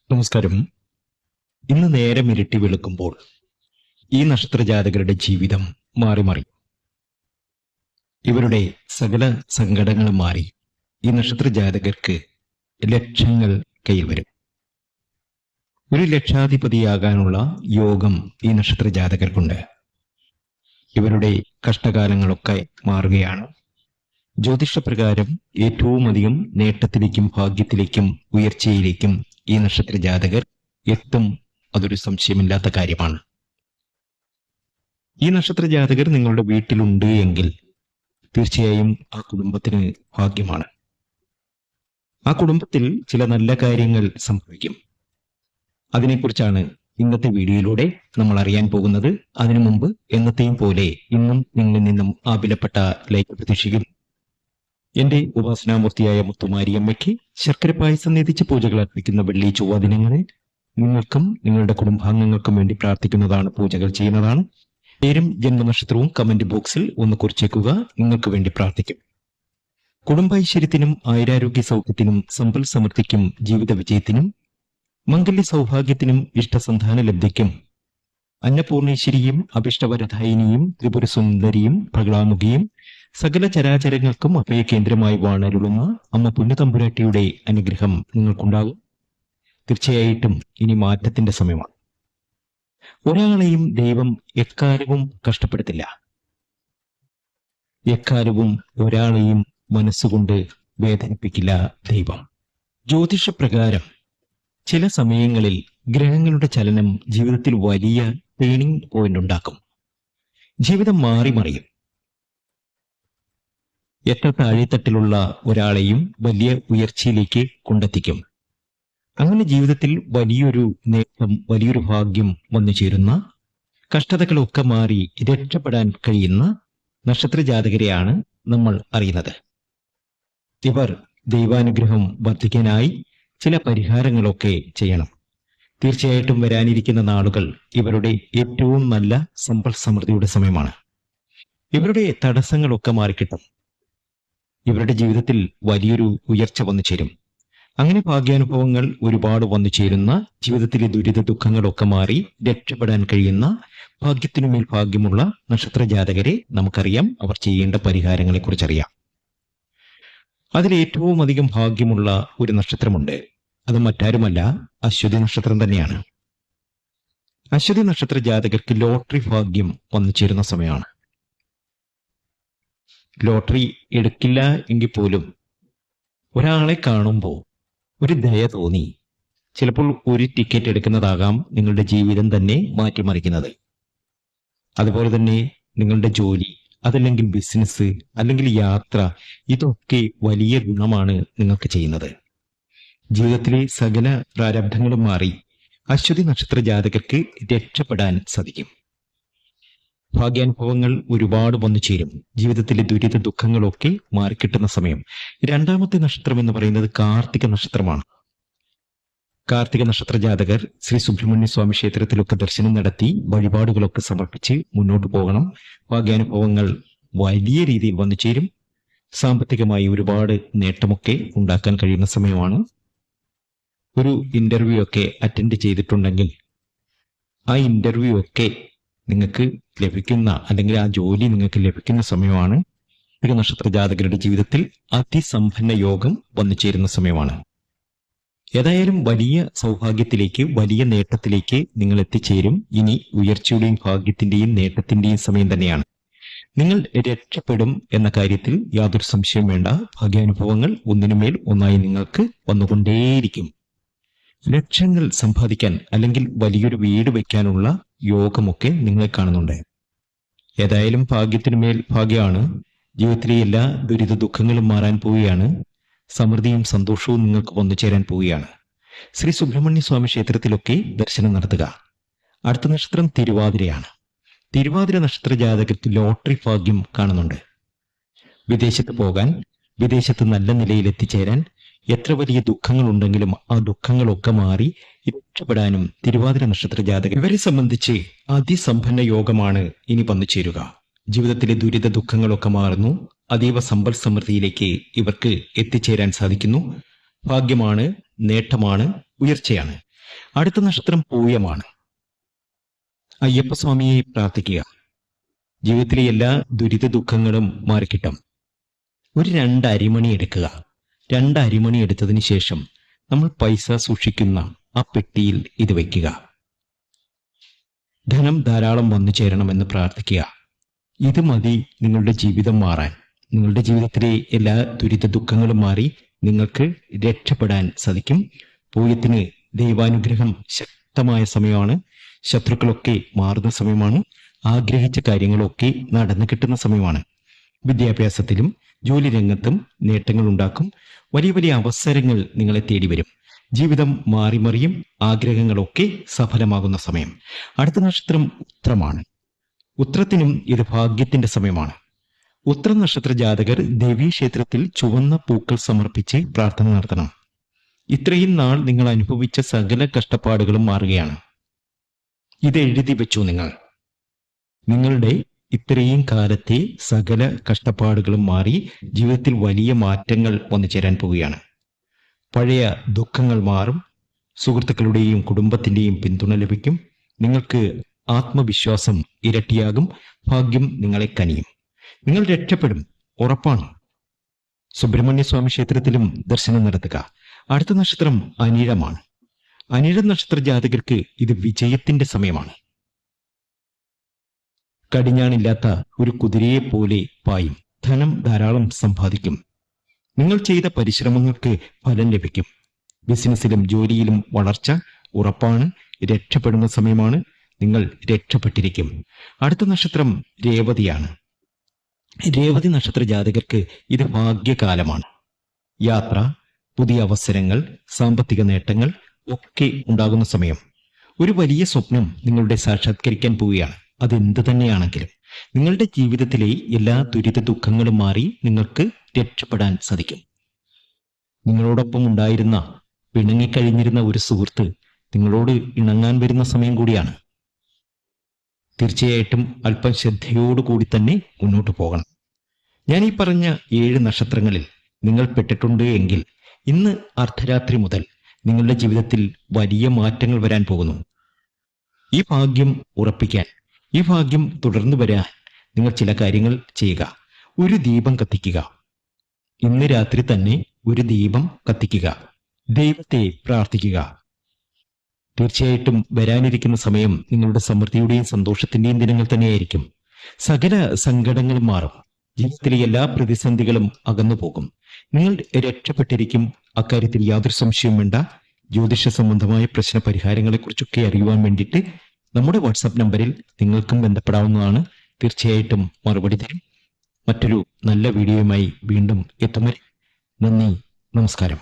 നമസ്കാരം. ഇന്ന് നേരം ഇരുട്ടി വെളുക്കുമ്പോൾ ഈ നക്ഷത്രജാതകരുടെ ജീവിതം മാറി ഇവരുടെ സകല സങ്കടങ്ങളും മാറി ഈ നക്ഷത്രജാതകർക്ക് ലക്ഷങ്ങൾ കയ്യിൽ വരും. ഒരു ലക്ഷാധിപതിയാകാനുള്ള യോഗം ഈ നക്ഷത്രജാതകർക്കുണ്ട്. ഇവരുടെ കഷ്ടകാലങ്ങളൊക്കെ മാറുകയാണ്. ജ്യോതിഷപ്രകാരം ഏറ്റവും അധികം നേട്ടത്തിലേക്കും ഭാഗ്യത്തിലേക്കും ഉയർച്ചയിലേക്കും ഈ നക്ഷത്രജാതകർ എത്തും. അതൊരു സംശയമില്ലാത്ത കാര്യമാണ്. ഈ നക്ഷത്രജാതകർ നിങ്ങളുടെ വീട്ടിലുണ്ട് എങ്കിൽ തീർച്ചയായും ആ കുടുംബത്തിന് ഭാഗ്യമാണ്. ആ കുടുംബത്തിൽ ചില നല്ല കാര്യങ്ങൾ സംഭവിക്കും. അതിനെക്കുറിച്ചാണ് ഇന്നത്തെ വീഡിയോയിലൂടെ നമ്മൾ അറിയാൻ പോകുന്നത്. അതിനു മുമ്പ് എന്നത്തെയും പോലെ ഇന്നും നിങ്ങളിൽ നിന്നും ആ വിലപ്പെട്ട ലൈക്ക് പ്രതീക്ഷിക്കുന്നു. എന്റെ ഉപാസനാമൂർത്തിയായ മുത്തുമാരിയമ്മയ്ക്ക് ശർക്കര പായസം നേതിച്ച് പൂജകൾ അർപ്പിക്കുന്ന വെള്ളി ചൊവ്വ ദിനങ്ങളിൽ നിങ്ങൾക്കും നിങ്ങളുടെ കുടുംബാംഗങ്ങൾക്കും വേണ്ടി പ്രാർത്ഥിക്കുന്നതാണ്, പൂജകൾ ചെയ്യുന്നതാണ്. പേരും ജന്മനക്ഷത്രവും കമന്റ് ബോക്സിൽ ഒന്ന് കുറിച്ചേക്കുക. നിങ്ങൾക്ക് വേണ്ടി പ്രാർത്ഥിക്കും. കുടുംബൈശ്വര്യത്തിനും ആയുരാരോഗ്യ സൗഖ്യത്തിനും സമ്പൽ സമൃദ്ധിക്കും ജീവിത വിജയത്തിനും മംഗല്യ സൗഭാഗ്യത്തിനും ഇഷ്ടസന്താന ലബ്ധിക്കും അന്നപൂർണേശ്വരിയും അഭിഷ്ടവരധായിനിയും ത്രിപുരസുന്ദരിയും പ്രകളാമുഖിയും സകല ചരാചരങ്ങൾക്കും അഭയകേന്ദ്രമായി വാണരുളുന്ന അമ്മ പുണ്യതമ്പുരാട്ടിയുടെ അനുഗ്രഹം നിങ്ങൾക്കുണ്ടാകും. തീർച്ചയായിട്ടും ഇനി മാറ്റത്തിന്റെ സമയമാണ്. ഒരാളെയും ദൈവം എക്കാലവും കഷ്ടപ്പെടുത്തില്ല. എക്കാലവും ഒരാളെയും മനസ്സുകൊണ്ട് വേദനിപ്പിക്കില്ല ദൈവം. ജ്യോതിഷപ്രകാരം ചില സമയങ്ങളിൽ ഗ്രഹങ്ങളുടെ ചലനം ജീവിതത്തിൽ വലിയ ടേണിംഗ് പോയിന്റ് ഉണ്ടാക്കും. ജീവിതം മറിയും. എത്ര താഴെത്തട്ടിലുള്ള ഒരാളെയും വലിയ ഉയർച്ചയിലേക്ക് കൊണ്ടെത്തിക്കും. അങ്ങനെ ജീവിതത്തിൽ വലിയൊരു നേട്ടം, വലിയൊരു ഭാഗ്യം വന്നു ചേരുന്ന, കഷ്ടതകളൊക്കെ മാറി രക്ഷപ്പെടാൻ കഴിയുന്ന നക്ഷത്രജാതകരെയാണ് നമ്മൾ അറിയുന്നത്. ഇവർ ദൈവാനുഗ്രഹം വർദ്ധിക്കാനായി ചില പരിഹാരങ്ങളൊക്കെ ചെയ്യണം. തീർച്ചയായിട്ടും വരാനിരിക്കുന്ന നാളുകൾ ഇവരുടെ ഏറ്റവും നല്ല സമ്പൽ സമൃദ്ധിയുടെ സമയമാണ്. ഇവരുടെ തടസ്സങ്ങളൊക്കെ മാറിക്കിട്ടും. ഇവരുടെ ജീവിതത്തിൽ വലിയൊരു ഉയർച്ച വന്നു ചേരും. അങ്ങനെ ഭാഗ്യാനുഭവങ്ങൾ ഒരുപാട് വന്നു ചേരുന്ന, ജീവിതത്തിലെ ദുരിത ദുഃഖങ്ങളൊക്കെ മാറി രക്ഷപ്പെടാൻ കഴിയുന്ന, ഭാഗ്യത്തിനുമേൽ ഭാഗ്യമുള്ള നക്ഷത്രജാതകരെ നമുക്കറിയാം. അവർ ചെയ്യേണ്ട പരിഹാരങ്ങളെ കുറിച്ചറിയാം. അതിൽ ഏറ്റവും അധികം ഭാഗ്യമുള്ള ഒരു നക്ഷത്രമുണ്ട്. അത് മറ്റാരുമല്ല, അശ്വതി നക്ഷത്രം തന്നെയാണ്. അശ്വതി നക്ഷത്ര ജാതകർക്ക് ലോട്ടറി ഭാഗ്യം വന്നു ചേരുന്ന സമയമാണ്. ലോട്ടറി എടുക്കില്ല എങ്കിൽ പോലും ഒരാളെ കാണുമ്പോൾ ഒരു ദയ തോന്നി, ചിലപ്പോൾ ഒരു ടിക്കറ്റ് എടുക്കുന്നതാകാം നിങ്ങളുടെ ജീവിതം തന്നെ മാറ്റിമറിക്കുന്നത്. അതുപോലെ തന്നെ നിങ്ങളുടെ ജോലി, അതല്ലെങ്കിൽ ബിസിനസ്, അല്ലെങ്കിൽ യാത്ര, ഇതൊക്കെ വലിയ ഗുണമാണ് നിങ്ങൾക്ക് ചെയ്യുന്നത്. ജീവിതത്തിലെ സകല പ്രാരബ്ധങ്ങളും മാറി അശ്വതി നക്ഷത്ര ജാതകർക്ക് രക്ഷപ്പെടാൻ സാധിക്കും. ഭാഗ്യാനുഭവങ്ങൾ ഒരുപാട് വന്നു ചേരും. ജീവിതത്തിലെ ദുരിത ദുഃഖങ്ങളൊക്കെ മാറിക്കിട്ടുന്ന സമയം. രണ്ടാമത്തെ നക്ഷത്രം എന്ന് പറയുന്നത് കാർത്തിക നക്ഷത്രമാണ്. കാർത്തിക നക്ഷത്ര ജാതകർ ശ്രീ സുബ്രഹ്മണ്യ സ്വാമി ക്ഷേത്രത്തിലൊക്കെ ദർശനം നടത്തി വഴിപാടുകളൊക്കെ സമർപ്പിച്ച് മുന്നോട്ട് പോകണം. ഭാഗ്യാനുഭവങ്ങൾ വലിയ രീതിയിൽ വന്നു ചേരും. സാമ്പത്തികമായി ഒരുപാട് നേട്ടമൊക്കെ ഉണ്ടാക്കാൻ കഴിയുന്ന സമയമാണ്. ഒരു ഇന്റർവ്യൂ ഒക്കെ അറ്റൻഡ് ചെയ്തിട്ടുണ്ടെങ്കിൽ ആ ഇന്റർവ്യൂ ഒക്കെ നിങ്ങൾക്ക് ലഭിക്കുന്ന, അല്ലെങ്കിൽ ആ ജോലി നിങ്ങൾക്ക് ലഭിക്കുന്ന സമയമാണ്. ഒരു നക്ഷത്ര ജാതകരുടെ ജീവിതത്തിൽ അതിസമ്പന്ന യോഗം വന്നു ചേരുന്ന സമയമാണ്. ഏതായാലും വലിയ സൗഭാഗ്യത്തിലേക്ക്, വലിയ നേട്ടത്തിലേക്ക് നിങ്ങൾ എത്തിച്ചേരും. ഇനി ഉയർച്ചയുടെയും ഭാഗ്യത്തിന്റെയും നേട്ടത്തിന്റെയും സമയം തന്നെയാണ്. നിങ്ങൾ രക്ഷപ്പെടും എന്ന കാര്യത്തിൽ യാതൊരു സംശയവും വേണ്ട. ഭാഗ്യാനുഭവങ്ങൾ ഒന്നിനുമേൽ ഒന്നായി നിങ്ങൾക്ക് വന്നുകൊണ്ടേയിരിക്കും. ലക്ഷങ്ങൾ സമ്പാദിക്കാൻ, അല്ലെങ്കിൽ വലിയൊരു വീട് വയ്ക്കാനുള്ള യോഗമൊക്കെ നിങ്ങളെ കാണുന്നുണ്ട്. ഏതായാലും ഭാഗ്യത്തിനുമേൽ ഭാഗ്യമാണ്. ജീവിതത്തിലെ എല്ലാ ദുരിത ദുഃഖങ്ങളും മാറാൻ പോവുകയാണ്. സമൃദ്ധിയും സന്തോഷവും നിങ്ങൾക്ക് വന്നു ചേരാൻ പോവുകയാണ്. ശ്രീ സുബ്രഹ്മണ്യ സ്വാമി ക്ഷേത്രത്തിലൊക്കെ ദർശനം നടത്തുക. അടുത്ത നക്ഷത്രം തിരുവാതിരയാണ്. തിരുവാതിര നക്ഷത്ര ജാതകത്തിൽ ലോട്ടറി ഭാഗ്യം കാണുന്നുണ്ട്. വിദേശത്ത് പോകാൻ, വിദേശത്ത് നല്ല നിലയിൽ എത്തിച്ചേരാൻ, എത്ര വലിയ ദുഃഖങ്ങൾ ഉണ്ടെങ്കിലും ആ ദുഃഖങ്ങളൊക്കെ മാറി രക്ഷപ്പെടാനും തിരുവാതിര നക്ഷത്ര ജാതകർ, ഇവരെ സംബന്ധിച്ച് അതിസമ്പന്ന യോഗമാണ് ഇനി വന്നു ചേരുക. ജീവിതത്തിലെ ദുരിത ദുഃഖങ്ങളൊക്കെ മാറുന്നു. അതീവ സമ്പൽ സമൃദ്ധിയിലേക്ക് ഇവർക്ക് എത്തിച്ചേരാൻ സാധിക്കുന്നു. ഭാഗ്യമാണ്, നേട്ടമാണ്, ഉയർച്ചയാണ്. അടുത്ത നക്ഷത്രം പൂയമാണ്. അയ്യപ്പസ്വാമിയെ പ്രാർത്ഥിക്കുക. ജീവിതത്തിലെ എല്ലാ ദുരിത ദുഃഖങ്ങളും മാറിക്കിട്ടും. ഒരു 2 അരിമണി എടുക്കുക. 2 അരിമണി എടുത്തതിന് ശേഷം നമ്മൾ പൈസ സൂക്ഷിക്കുന്ന ആ പെട്ടിയിൽ ഇത് വയ്ക്കുക. ധനം ധാരാളം വന്നു ചേരണമെന്ന് പ്രാർത്ഥിക്കുക. ഇത് മതി നിങ്ങളുടെ ജീവിതം മാറാൻ. നിങ്ങളുടെ ജീവിതത്തിലെ എല്ലാ ദുരിത ദുഃഖങ്ങളും മാറി നിങ്ങൾക്ക് രക്ഷപ്പെടാൻ സാധിക്കും. പൂയത്തിന് ദൈവാനുഗ്രഹം ശക്തമായ സമയമാണ്. ശത്രുക്കളൊക്കെ മാറുന്ന സമയമാണ്. ആഗ്രഹിച്ച കാര്യങ്ങളൊക്കെ നടന്നു കിട്ടുന്ന സമയമാണ്. വിദ്യാഭ്യാസത്തിലും ജോലി രംഗത്തും നേട്ടങ്ങൾ ഉണ്ടാക്കും. വലിയ വലിയ അവസരങ്ങൾ നിങ്ങളെ തേടി വരും. ജീവിതം മാറിമറിയും. ആഗ്രഹങ്ങളൊക്കെ സഫലമാകുന്ന സമയം. അടുത്ത നക്ഷത്രം ഉത്രമാണ്. ഉത്രത്തിനും ഇത് ഭാഗ്യത്തിന്റെ സമയമാണ്. ഉത്ര നക്ഷത്ര ജാതകർ ദേവീക്ഷേത്രത്തിൽ ചുവന്ന പൂക്കൾ സമർപ്പിച്ച് പ്രാർത്ഥന നടത്തണം. ഇത്രയും നാൾ നിങ്ങൾ അനുഭവിച്ച സകല കഷ്ടപ്പാടുകളും മാറുകയാണ്. ഇത് എഴുതി വെച്ചു. നിങ്ങളുടെ ഇത്രയും കാലത്തെ സകല കഷ്ടപ്പാടുകളും മാറി ജീവിതത്തിൽ വലിയ മാറ്റങ്ങൾ വന്നു ചേരാൻ പോവുകയാണ്. പഴയ ദുഃഖങ്ങൾ മാറും. സുഹൃത്തുക്കളുടെയും കുടുംബത്തിന്റെയും പിന്തുണ ലഭിക്കും. നിങ്ങൾക്ക് ആത്മവിശ്വാസം ഇരട്ടിയാകും. ഭാഗ്യം നിങ്ങളെ കനിയും. നിങ്ങൾ രക്ഷപ്പെടും, ഉറപ്പാണ്. സുബ്രഹ്മണ്യസ്വാമി ക്ഷേത്രത്തിലും ദർശനം നടത്തുക. അടുത്ത നക്ഷത്രം അനിഴമാണ്. അനിഴ നക്ഷത്ര ജാതകർക്ക് ഇത് വിജയത്തിന്റെ സമയമാണ്. കടിഞ്ഞാണില്ലാത്ത ഒരു കുതിരയെ പോലെ പായും. ധനം ധാരാളം സമ്പാദിക്കും. നിങ്ങൾ ചെയ്ത പരിശ്രമങ്ങൾക്ക് ഫലം ലഭിക്കും. ബിസിനസ്സിലും ജോലിയിലും വളർച്ച ഉറപ്പാണ്. രക്ഷപ്പെടുന്ന സമയമാണ്. നിങ്ങൾ രക്ഷപ്പെട്ടിരിക്കും. അടുത്ത നക്ഷത്രം രേവതിയാണ്. രേവതി നക്ഷത്ര ജാതകർക്ക് ഇത് ഭാഗ്യകാലമാണ്. യാത്ര, പുതിയ അവസരങ്ങൾ, സാമ്പത്തിക നേട്ടങ്ങൾ ഒക്കെ ഉണ്ടാകുന്ന സമയം. ഒരു വലിയ സ്വപ്നം നിങ്ങളുടെ സാക്ഷാത്കരിക്കാൻ പോവുകയാണ്. അതെന്ത് തന്നെയാണെങ്കിലും നിങ്ങളുടെ ജീവിതത്തിലെ എല്ലാ ദുരിത ദുഃഖങ്ങളും മാറി നിങ്ങൾക്ക് രക്ഷപ്പെടാൻ സാധിക്കും. നിങ്ങളോടൊപ്പം ഉണ്ടായിരുന്ന, പിണങ്ങിക്കഴിഞ്ഞിരുന്ന ഒരു സുഹൃത്ത് നിങ്ങളോട് ഇണങ്ങാൻ വരുന്ന സമയം കൂടിയാണ്. തീർച്ചയായിട്ടും അല്പം ശ്രദ്ധയോടുകൂടി തന്നെ മുന്നോട്ട് പോകണം. ഞാൻ ഈ പറഞ്ഞ 7 നക്ഷത്രങ്ങളിൽ നിങ്ങൾ പെട്ടിട്ടുണ്ട് എങ്കിൽ ഇന്ന് അർദ്ധരാത്രി മുതൽ നിങ്ങളുടെ ജീവിതത്തിൽ വലിയ മാറ്റങ്ങൾ വരാൻ പോകുന്നു. ഈ ഭാഗ്യം ഉറപ്പിക്കാൻ, ഈ ഭാഗ്യം തുടർന്നു വരാൻ നിങ്ങൾ ചില കാര്യങ്ങൾ ചെയ്യുക. ഒരു ദീപം കത്തിക്കുക. ഇന്ന് രാത്രി തന്നെ ഒരു ദീപം കത്തിക്കുക. ദൈവത്തെ പ്രാർത്ഥിക്കുക. തീർച്ചയായിട്ടും വരാനിരിക്കുന്ന സമയം നിങ്ങളുടെ സമൃദ്ധിയുടെയും സന്തോഷത്തിന്റെയും ദിനങ്ങൾ തന്നെയായിരിക്കും. സകല സങ്കടങ്ങളും മാറും. ജീവിതത്തിലെ എല്ലാ പ്രതിസന്ധികളും അകന്നു പോകും. നിങ്ങൾ രക്ഷപ്പെട്ടിരിക്കും. അക്കാര്യത്തിൽ യാതൊരു സംശയവും വേണ്ട. ജ്യോതിഷ സംബന്ധമായ പ്രശ്ന പരിഹാരങ്ങളെക്കുറിച്ചൊക്കെ അറിയുവാൻ വേണ്ടിയിട്ട് നമ്മുടെ വാട്സാപ്പ് നമ്പറിൽ നിങ്ങൾക്കും ബന്ധപ്പെടാവുന്നതാണ്. തീർച്ചയായിട്ടും മറുപടി തരും. മറ്റൊരു നല്ല വീഡിയോയുമായി വീണ്ടും എത്തും വരെ നന്ദി, നമസ്കാരം.